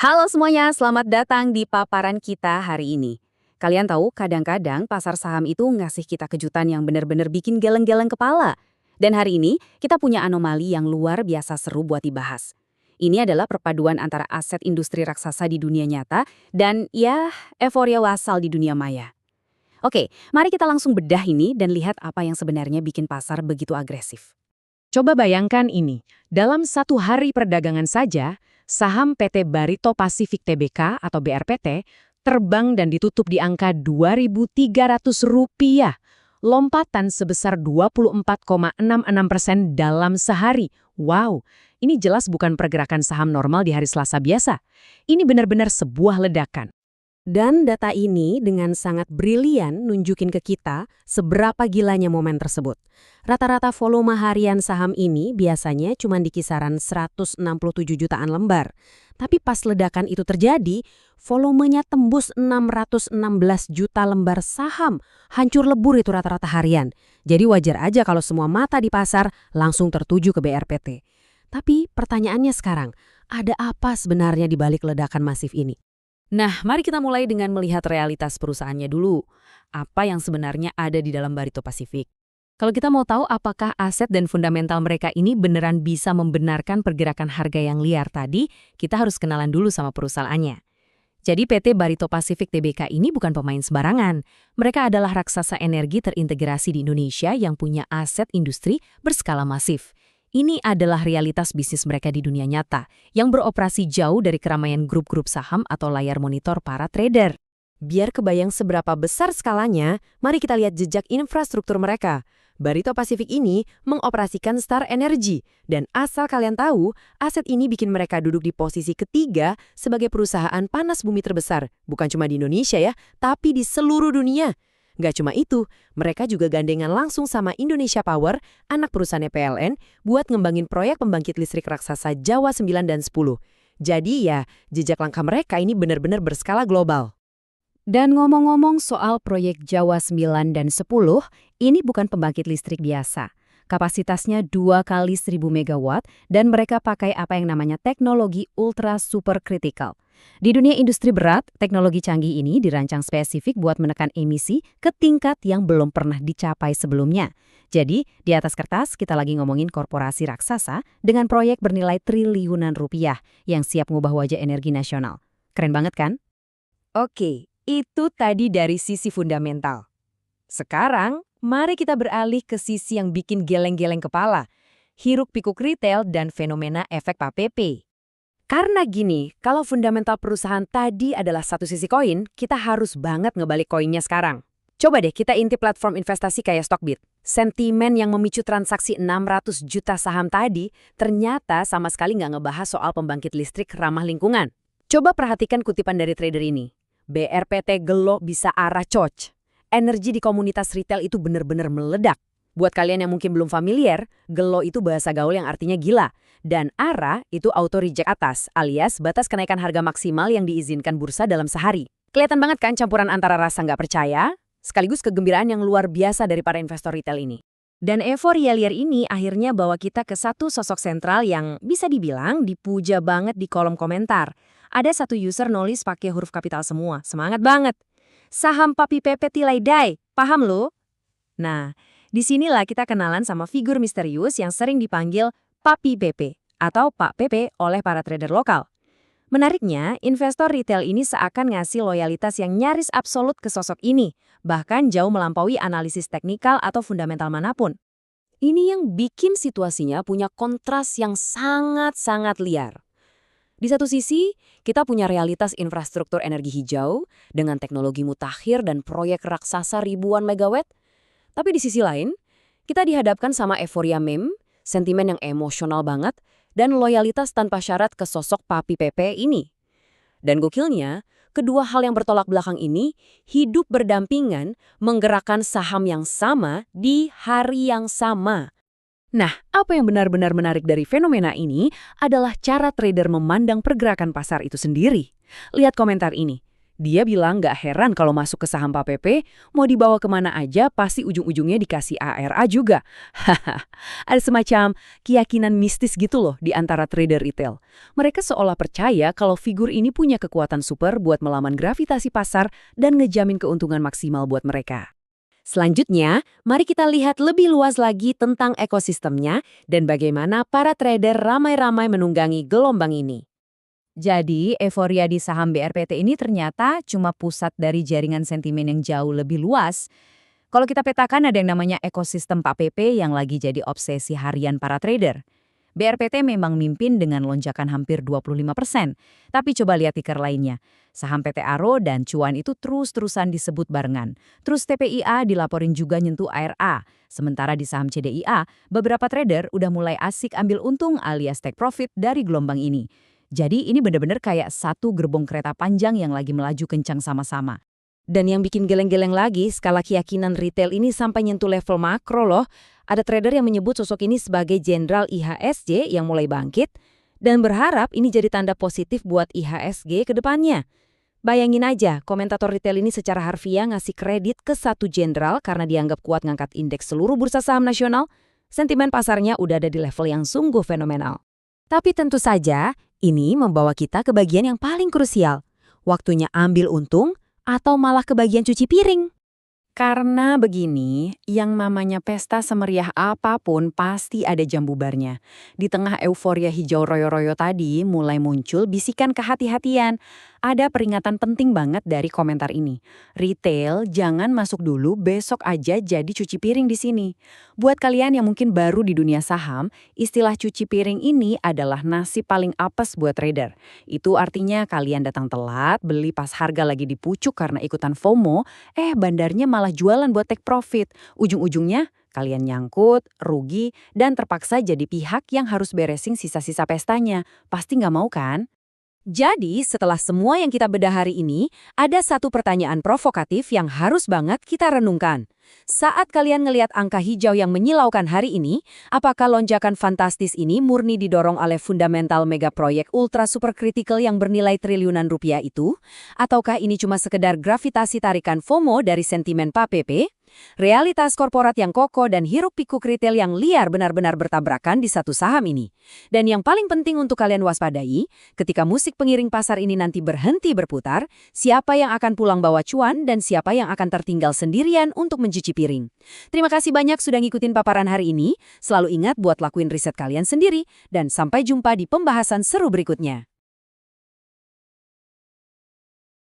Halo semuanya, selamat datang di paparan kita hari ini. Kalian tahu, kadang-kadang pasar saham itu ngasih kita kejutan yang benar-benar bikin geleng-geleng kepala. Dan hari ini, kita punya anomali yang luar biasa seru buat dibahas. Ini adalah perpaduan antara aset industri raksasa di dunia nyata dan ya, euforia wasal di dunia maya. Oke, mari kita langsung bedah ini dan lihat apa yang sebenarnya bikin pasar begitu agresif. Coba bayangkan ini, dalam satu hari perdagangan saja, saham PT Barito Pacific Tbk atau BRPT terbang dan ditutup di angka Rp2.300, lompatan sebesar 24,66% dalam sehari. Wow, ini jelas bukan pergerakan saham normal di hari Selasa biasa. Ini benar-benar sebuah ledakan. Dan data ini dengan sangat brilian nunjukin ke kita seberapa gilanya momen tersebut. Rata-rata volume harian saham ini biasanya cuma di kisaran 167 jutaan lembar. Tapi pas ledakan itu terjadi, volumenya tembus 616 juta lembar saham. Hancur lebur itu rata-rata harian. Jadi wajar aja kalau semua mata di pasar langsung tertuju ke BRPT. Tapi pertanyaannya sekarang, ada apa sebenarnya di balik ledakan masif ini? Nah, mari kita mulai dengan melihat realitas perusahaannya dulu. Apa yang sebenarnya ada di dalam Barito Pacific? Kalau kita mau tahu apakah aset dan fundamental mereka ini beneran bisa membenarkan pergerakan harga yang liar tadi, kita harus kenalan dulu sama perusahaannya. Jadi PT Barito Pacific Tbk ini bukan pemain sembarangan. Mereka adalah raksasa energi terintegrasi di Indonesia yang punya aset industri berskala masif. Ini adalah realitas bisnis mereka di dunia nyata, yang beroperasi jauh dari keramaian grup-grup saham atau layar monitor para trader. Biar kebayang seberapa besar skalanya, mari kita lihat jejak infrastruktur mereka. Barito Pacific ini mengoperasikan Star Energy, dan asal kalian tahu, aset ini bikin mereka duduk di posisi ketiga sebagai perusahaan panas bumi terbesar, bukan cuma di Indonesia ya, tapi di seluruh dunia. Nggak cuma itu, mereka juga gandengan langsung sama Indonesia Power, anak perusahaannya PLN, buat ngembangin proyek pembangkit listrik raksasa Jawa 9 dan 10. Jadi ya, jejak langkah mereka ini benar-benar berskala global. Dan ngomong-ngomong soal proyek Jawa 9 dan 10, ini bukan pembangkit listrik biasa. Kapasitasnya 2 kali 1000 megawatt dan mereka pakai apa yang namanya teknologi ultra super critical. Di dunia industri berat, teknologi canggih ini dirancang spesifik buat menekan emisi ke tingkat yang belum pernah dicapai sebelumnya. Jadi, di atas kertas kita lagi ngomongin korporasi raksasa dengan proyek bernilai triliunan rupiah yang siap ngubah wajah energi nasional. Keren banget kan? Oke, itu tadi dari sisi fundamental. Sekarang, mari kita beralih ke sisi yang bikin geleng-geleng kepala. Hiruk-pikuk retail dan fenomena efek PPP. Karena gini, kalau fundamental perusahaan tadi adalah satu sisi koin, kita harus banget ngebalik koinnya sekarang. Coba deh kita intip platform investasi kayak Stockbit. Sentimen yang memicu transaksi 600 juta saham tadi ternyata sama sekali nggak ngebahas soal pembangkit listrik ramah lingkungan. Coba perhatikan kutipan dari trader ini. BRPT gelo bisa arah coach. Energi di komunitas retail itu benar-benar meledak. Buat kalian yang mungkin belum familiar, gelo itu bahasa gaul yang artinya gila. Dan ARA itu auto reject atas, alias batas kenaikan harga maksimal yang diizinkan bursa dalam sehari. Kelihatan banget kan campuran antara rasa nggak percaya, sekaligus kegembiraan yang luar biasa dari para investor retail ini. Dan euforia liar ini akhirnya bawa kita ke satu sosok sentral yang bisa dibilang dipuja banget di kolom komentar. Ada satu user nulis pakai huruf kapital semua, semangat banget. Saham Papi Pepe Tilai Dai, paham lo? Nah, disinilah kita kenalan sama figur misterius yang sering dipanggil Papi Pepe atau Pak Pepe oleh para trader lokal. Menariknya, investor retail ini seakan ngasih loyalitas yang nyaris absolut ke sosok ini, bahkan jauh melampaui analisis teknikal atau fundamental manapun. Ini yang bikin situasinya punya kontras yang sangat-sangat liar. Di satu sisi, kita punya realitas infrastruktur energi hijau dengan teknologi mutakhir dan proyek raksasa ribuan megawatt. Tapi di sisi lain, kita dihadapkan sama euforia meme, sentimen yang emosional banget, dan loyalitas tanpa syarat ke sosok Papi Pepe ini. Dan gokilnya, kedua hal yang bertolak belakang ini hidup berdampingan menggerakkan saham yang sama di hari yang sama. Nah, apa yang benar-benar menarik dari fenomena ini adalah cara trader memandang pergerakan pasar itu sendiri. Lihat komentar ini. Dia bilang nggak heran kalau masuk ke saham PAPP, mau dibawa kemana aja pasti ujung-ujungnya dikasih ARA juga. Haha, ada semacam keyakinan mistis gitu loh di antara trader retail. Mereka seolah percaya kalau figur ini punya kekuatan super buat melawan gravitasi pasar dan ngejamin keuntungan maksimal buat mereka. Selanjutnya, mari kita lihat lebih luas lagi tentang ekosistemnya dan bagaimana para trader ramai-ramai menunggangi gelombang ini. Jadi, euforia di saham BRPT ini ternyata cuma pusat dari jaringan sentimen yang jauh lebih luas. Kalau kita petakan ada yang namanya ekosistem PAPP yang lagi jadi obsesi harian para trader. BRPT memang mimpin dengan lonjakan hampir 25%. Tapi coba lihat ticker lainnya. Saham PT Aro dan Cuan itu terus-terusan disebut barengan. Terus TPIA dilaporin juga nyentuh ARA. Sementara di saham CDIA, beberapa trader udah mulai asik ambil untung alias take profit dari gelombang ini. Jadi ini benar-benar kayak satu gerbong kereta panjang yang lagi melaju kencang sama-sama. Dan yang bikin geleng-geleng lagi, skala keyakinan retail ini sampai nyentuh level makro loh. Ada trader yang menyebut sosok ini sebagai jenderal IHSG yang mulai bangkit dan berharap ini jadi tanda positif buat IHSG ke depannya. Bayangin aja, komentator retail ini secara harfiah ngasih kredit ke satu jenderal karena dianggap kuat ngangkat indeks seluruh bursa saham nasional. Sentimen pasarnya udah ada di level yang sungguh fenomenal. Tapi tentu saja, ini membawa kita ke bagian yang paling krusial. Waktunya ambil untung atau malah ke bagian cuci piring. Karena begini, yang namanya pesta semeriah apapun pasti ada jam bubarnya. Di tengah euforia hijau royo-royo tadi mulai muncul bisikan kehati-hatian. Ada peringatan penting banget dari komentar ini. Retail jangan masuk dulu, besok aja jadi cuci piring di sini. Buat kalian yang mungkin baru di dunia saham, istilah cuci piring ini adalah nasib paling apes buat trader. Itu artinya kalian datang telat, beli pas harga lagi di pucuk karena ikutan FOMO, bandarnya malah jualan buat take profit. Ujung-ujungnya kalian nyangkut, rugi, dan terpaksa jadi pihak yang harus beresin sisa-sisa pestanya. Pasti nggak mau kan? Jadi, setelah semua yang kita bedah hari ini, ada satu pertanyaan provokatif yang harus banget kita renungkan. Saat kalian ngelihat angka hijau yang menyilaukan hari ini, apakah lonjakan fantastis ini murni didorong oleh fundamental mega proyek ultra super kritikal yang bernilai triliunan rupiah itu? Ataukah ini cuma sekedar gravitasi tarikan FOMO dari sentimen PAPP? Realitas korporat yang kokoh dan hiruk-pikuk retail yang liar benar-benar bertabrakan di satu saham ini. Dan yang paling penting untuk kalian waspadai, ketika musik pengiring pasar ini nanti berhenti berputar, siapa yang akan pulang bawa cuan dan siapa yang akan tertinggal sendirian untuk mencuci piring. Terima kasih banyak sudah ngikutin paparan hari ini. Selalu ingat buat lakuin riset kalian sendiri, dan sampai jumpa di pembahasan seru berikutnya.